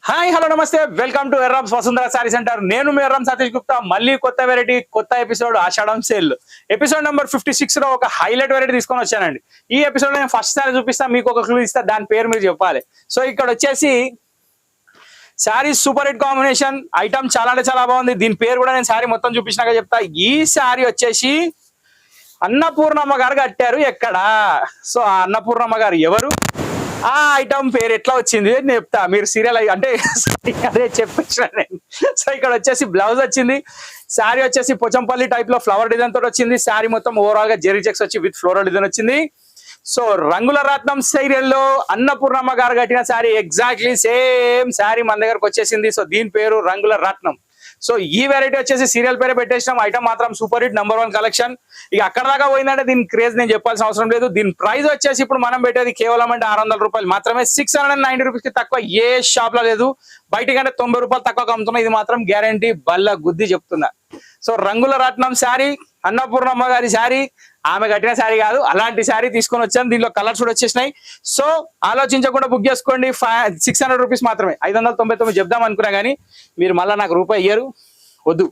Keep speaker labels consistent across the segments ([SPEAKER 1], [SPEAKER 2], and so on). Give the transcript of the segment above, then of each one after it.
[SPEAKER 1] Hi hello నమస్తే welcome to Erram's Vasundhara sari centre. నేను మీ ఎర్రామ్ సతీష్ గుప్తా. మళ్ళీ కొత్త వెరైటీ, కొత్త episode Ashadham sale episode number 56 లో ఒక హైలైట్ వెరైటీ తీసుకొని వచ్చానండి. ఈ ఎపిసోడ్ లో నేను ఫస్ట్ సారీ చూపిస్తా, మీకు ఒక క్లూ ఇస్తా, దాని పేరు మీరు చెప్పాలి. సో ఇక్కడ వచ్చేసి sari super hit combination item చాలా అంటే చాలా బాగుంది. దీని పేరు కూడా నేను శారీ మొత్తం చూపించినాక చెప్తా. ఈ శారీ వచ్చేసి అన్నపూర్ణమ్మ గారు కట్టారు. ఎక్కడ? సో ఆ అన్నపూర్ణమ్మ గారు ఎవరు, ఆ ఐటమ్ పేరు ఎట్లా వచ్చింది నేను చెప్తా. మీరు సీరియల్ అంటే అదే చెప్పేసిన నేను. సో ఇక్కడ వచ్చేసి బ్లౌజ్ వచ్చింది. శారీ వచ్చేసి పోచంపల్లి టైప్ లో ఫ్లవర్ డిజైన్ తోటి వచ్చింది. శారీ మొత్తం ఓవరాల్ గా జెరీ చెక్స్ వచ్చి విత్ ఫ్లోరల్ డిజైన్ వచ్చింది. సో రంగుల రత్నం సీరియల్లో అన్నపూర్ణమ్మ గారు కట్టిన శారీ ఎగ్జాక్ట్లీ సేమ్ శారీ మన దగ్గరకు వచ్చేసింది. సో దీని పేరు రంగుల రత్నం. సో ఈ వెరైటీ వచ్చేసి సీరియల్ పేరే పెట్టేసినాం. ఐటమ్ మాత్రం సూపర్ హిట్, #1 కలెక్షన్. ఇక అక్కడ దాకా పోయిందంటే దీని క్రేజ్ నేను చెప్పాల్సిన అవసరం లేదు. దీని ప్రైస్ వచ్చేసి ఇప్పుడు మనం పెట్టేది కేవలం అంటే 600 రూపాయలు మాత్రమే. 690 రూపీస్ కి తక్కువ ఏ షాప్ లో లేదు. బయటకంటే 90 రూపాయలు తక్కువ అమ్ముతున్నా. ఇది మాత్రం గ్యారంటీ, బల్ల గుద్ది చెప్తున్నా. సో రంగుల రత్నం శారీ, అన్నపూర్ణమ్మ గారి శారీ, ఆమె కట్టిన శారీ కాదు, అలాంటి శారీ తీసుకొని వచ్చాను. దీనిలో కలర్స్ కూడా వచ్చేసినాయి. సో ఆలోచించకుండా బుక్ చేసుకోండి. 600 రూపీస్ మాత్రమే. 599 చెప్దాం అనుకున్నా కానీ మీరు మళ్ళీ నాకు రూపాయి ఇయ్యరు, వద్దు.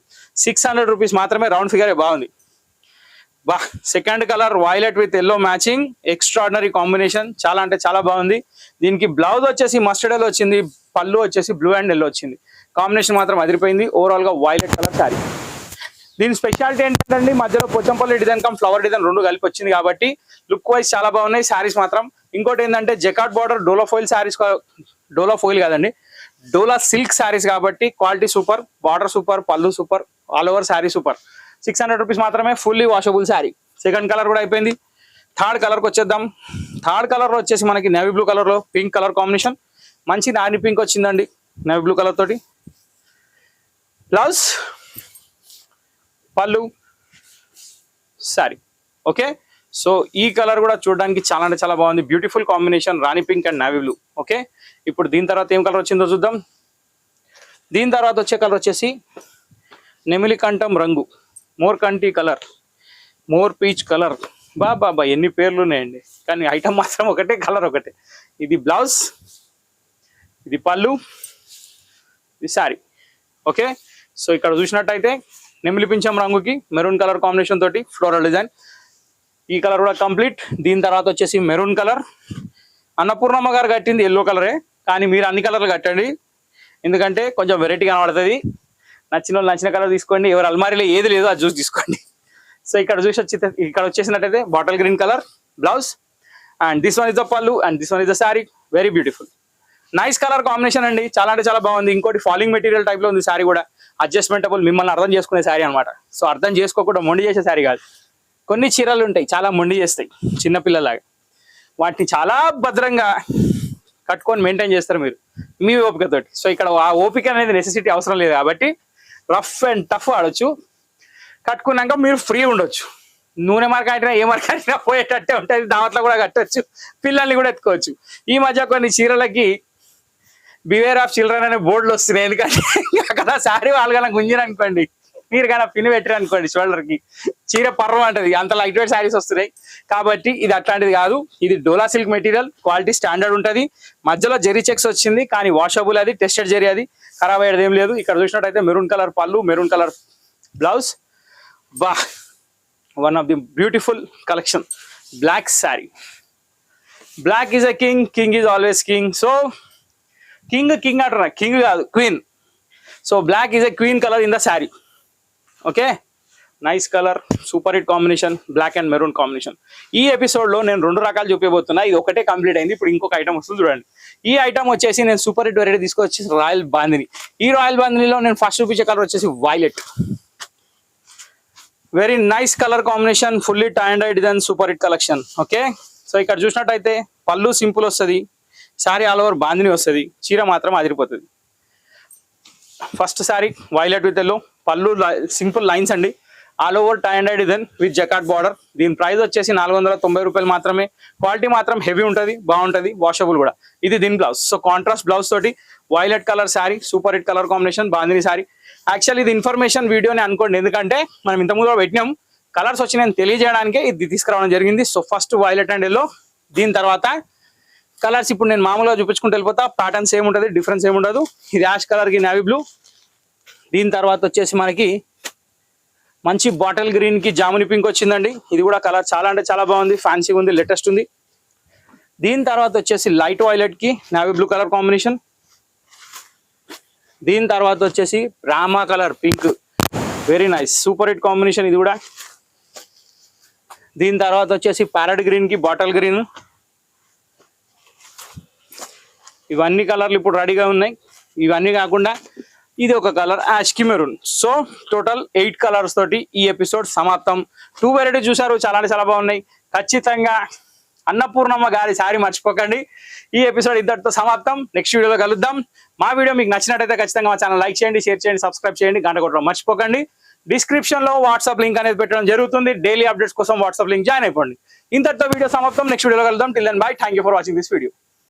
[SPEAKER 1] 600 రూపీస్ మాత్రమే. రౌండ్ ఫిగరే బాగుంది. బా second colour violet with yellow matching, extraordinary combination, చాలా అంటే చాలా బాగుంది. దీనికి బ్లౌజ్ వచ్చేసి మస్టర్డ్ ఎల్లో వచ్చింది, పళ్ళు వచ్చేసి బ్లూ అండ్ ఎల్లో వచ్చింది. కాంబినేషన్ మాత్రం అదిరిపోయింది. ఓవరాల్ గా వైలెట్ కలర్ శారీ. దీని స్పెషాలిటీ ఏంటంటే మధ్యలో Pochampally design come flower design రెండు కలిపి వచ్చింది కాబట్టి లుక్ వైజ్ చాలా బాగున్నాయి శారీస్ మాత్రం. ఇంకోటి ఏంటంటే జకాట్ border Dola foil saris, Dola foil కాదండి, డోలా సిల్క్ శారీస్ కాబట్టి quality super, border super, pallu super, all over sari super. 600 rupees మాత్రమే. Fully washable sari. Second colour కూడా అయిపోయింది. థర్డ్ కలర్కి వచ్చేద్దాం. థర్డ్ కలర్ వచ్చేసి మనకి నేవీ బ్లూ కలర్ లో పింక్ కలర్ కాంబినేషన్, మంచి నాని పింక్ వచ్చిందండి నేవీ బ్లూ కలర్ తోటి. Blouse, pallu, sari. Okay, so ఈ కలర్ కూడా చూడడానికి చాలా అంటే చాలా బాగుంది. Beautiful combination, Rani pink and navy blue. Okay, ఇప్పుడు దీని తర్వాత ఏం కలర్ వచ్చిందో చూద్దాం. దీని తర్వాత వచ్చే కలర్ వచ్చేసి నెమిలి కంఠం రంగు, మోర్ కంటి కలర్, మోర్ పీచ్ కలర్. బాబా ఎన్ని పేర్లు ఉన్నాయండి, కానీ ఐటమ్ మాత్రం ఒకటే, కలర్ ఒకటే. ఇది బ్లౌజ్, ఇది పళ్ళు, ఇది శారీ. ఓకే, సో ఇక్కడ చూసినట్టయితే నెమిలి పింఛం రంగుకి మెరూన్ కలర్ కాంబినేషన్ తోటి ఫ్లోరల్ డిజైన్. ఈ కలర్ కూడా కంప్లీట్. దీని తర్వాత వచ్చేసి మెరూన్ కలర్. అన్నపూర్ణమ్మ గారు కట్టింది ఎల్లో కలరే, కానీ మీరు అన్ని కలర్లు కట్టండి, ఎందుకంటే కొంచెం వెరైటీ కనబడుతుంది. నచ్చిన వాళ్ళు నచ్చిన కలర్ తీసుకోండి, ఎవరు అల్మారీలో ఏది లేదో అది చూసి తీసుకోండి. సో ఇక్కడ ఇక్కడ వచ్చేసినట్టయితే bottle green colour blouse, and this one is the pallu, and this one is the sari. Very beautiful, nice colour combination అండి, చాలా అంటే చాలా బాగుంది. ఇంకోటి ఫాలింగ్ మెటీరియల్ టైప్ లో ఉంది శారీ కూడా, అడ్జస్ట్మెంటబుల్, మిమ్మల్ని అర్థం చేసుకునే శారీ అనమాట. సో అర్థం చేసుకోకుండా మొండి చేసే శారీ కాదు. కొన్ని చీరలు ఉంటాయి చాలా మొండి చేస్తాయి చిన్నపిల్లలాగా, వాటిని చాలా భద్రంగా కట్టుకొని మెయింటైన్ చేస్తారు మీరు మీ ఓపికతోటి. సో ఇక్కడ ఆ ఓపిక అనేది నెసెసిటీ అవసరం లేదు కాబట్టి రఫ్ అండ్ టఫ్ ఆడొచ్చు, కట్టుకున్నాక మీరు ఫ్రీ ఉండొచ్చు. నూనె మార్క కట్టినా ఏ మార్క కట్టినా పోయేటట్టే ఉంటుంది. దావట్లో కూడా కట్టొచ్చు, పిల్లల్ని కూడా ఎత్తుకోవచ్చు. ఈ మధ్య కొన్ని చీరలకి బివేర్ ఆఫ్ చిల్డ్రన్ అనే బోర్డులు వస్తున్నాయి, ఎందుకంటే అక్కడ శారీ వాళ్ళకన్నా గుంజిరనుకోండి, మీరు కానీ పిన్ పెట్టిరు అనుకోండి షోల్డర్ కి, చీర పర్వం అంటది, అంత లైట్ వెయిట్ శారీస్ వస్తున్నాయి. కాబట్టి ఇది అట్లాంటిది కాదు, ఇది డోలా సిల్క్ మెటీరియల్, క్వాలిటీ స్టాండర్డ్ ఉంటుంది. మధ్యలో జెరీ చెక్స్ వచ్చింది, కానీ వాషబుల్, అది టెస్టెడ్ జెరీ, అది ఖరాబ్ అయ్యేది ఏం లేదు. ఇక్కడ చూసినట్టయితే మెరూన్ కలర్ పళ్ళు, మెరూన్ కలర్ బ్లౌజ్. బా one of the beautiful collection. Black sari. Black is a king, king is always king. So king అంటారా, కింగ్ కాదు, queen. So black is a queen colour in the sari. Okay, nice colour, super hit combination, black and maroon combination. ఈ episode లో నేను 2 రకాలు చూపించబోతున్నా. ఇది ఒకటే complete అయింది, ఇప్పుడు ఇంకొక ఐటమ్ వస్తుంది చూడండి. ఈ ఐటమ్ వచ్చేసి నేను సూపర్ హిట్ వెరైటీ తీసుకొచ్చి రాయల్ బాందిని. ఈ రాయల్ బాందినిలో నేను ఫస్ట్ చూపించే కలర్ వచ్చేసి violet. Very nice colour combination, fully tie and dye design, super hit collection. Okay, so ఇక్కడ చూసినట్టయితే పళ్ళు సింపుల్ వస్తుంది, శారీ ఆల్ ఓవర్ బాందిని వస్తుంది, చీర మాత్రం అదిరిపోతుంది. First sari violet with yellow, పళ్ళు సింపుల్ లైన్స్ అండి, all over tie and dye design with jacquard border. దీని ప్రైస్ వచ్చేసి 490 రూపాయలు మాత్రమే. క్వాలిటీ మాత్రం హెవీ ఉంటుంది, బాగుంటుంది, వాషబుల్ కూడా. ఇది దీని బ్లౌజ్. సో కాంట్రాస్ట్ బ్లౌజ్ తోటి violet colour sari, super hit colour combination, bandhani sari. Actually ఇది ఇన్ఫర్మేషన్ వీడియోని అనుకోండి, ఎందుకంటే మనం ఇంతకుముందు కూడా పెట్టినాం, కలర్స్ వచ్చి నేను తెలియజేయడానికే ఇది తీసుకురావడం జరిగింది. So first violet and yellow, దీని తర్వాత కలర్స్ ఇప్పుడు నేను మామూలుగా చూపించుకుంటూ వెళ్ళిపోతా. ప్యాటర్న్స్ ఏముంటుంది, డిఫరెన్స్ ఏముండదు. ఇది యాష్ కలర్కి నేవీ బ్లూ. దీని తర్వాత వచ్చేసి మనకి మంచి బాటిల్ గ్రీన్కి జాముని పింక్ వచ్చిందండి. ఇది కూడా కలర్ చాలా అంటే చాలా బాగుంది, ఫ్యాన్సీగా ఉంది, లేటెస్ట్ ఉంది. దీని తర్వాత వచ్చేసి లైట్ వైలెట్కి నేవీ బ్లూ కలర్ కాంబినేషన్. దీని తర్వాత వచ్చేసి రామా colour pink, very nice, super hit combination ఇది కూడా. దీని తర్వాత వచ్చేసి ప్యారెట్ గ్రీన్కి బాటిల్ గ్రీన్. ఇవన్నీ కలర్లు ఇప్పుడు రెడీగా ఉన్నాయి. ఇవన్నీ కాకుండా ఇది ఒక colour Yaskhi maroon. So total 8 colours తోటి ఈ ఎపిసోడ్ సమాప్తం. 2 వెరైటీ చూసారు, చాలా అంటే చాలా బాగున్నాయి. ఖచ్చితంగా అన్నపూర్ణమ్మ గారి సారీ మర్చిపోకండి. ఈ ఎపిసోడ్ ఇద్దరితో సమాప్తం. నెక్స్ట్ వీడియోలో కలుద్దాం. మా వీడియో మీకు నచ్చినట్టయితే ఖచ్చితంగా మా ఛానల్ లైక్ చేయండి, షేర్ చేయండి, సబ్స్క్రైబ్ చేయండి, గంట కొట్టడం మర్చిపోకండి. డిస్క్రిప్షన్ లో వాట్సాప్ లింక్ అనేది పెట్టడం జరుగుతుంది. డైలీ అప్డేట్స్ కోసం వాట్సాప్ లింక్ జాయిన్ అయిపోండి. ఇంతటితో వీడియో సమాప్తం. నెక్స్ట్ వీడియోలో కలుద్దాం. Till then bye. Thank you for watching this video.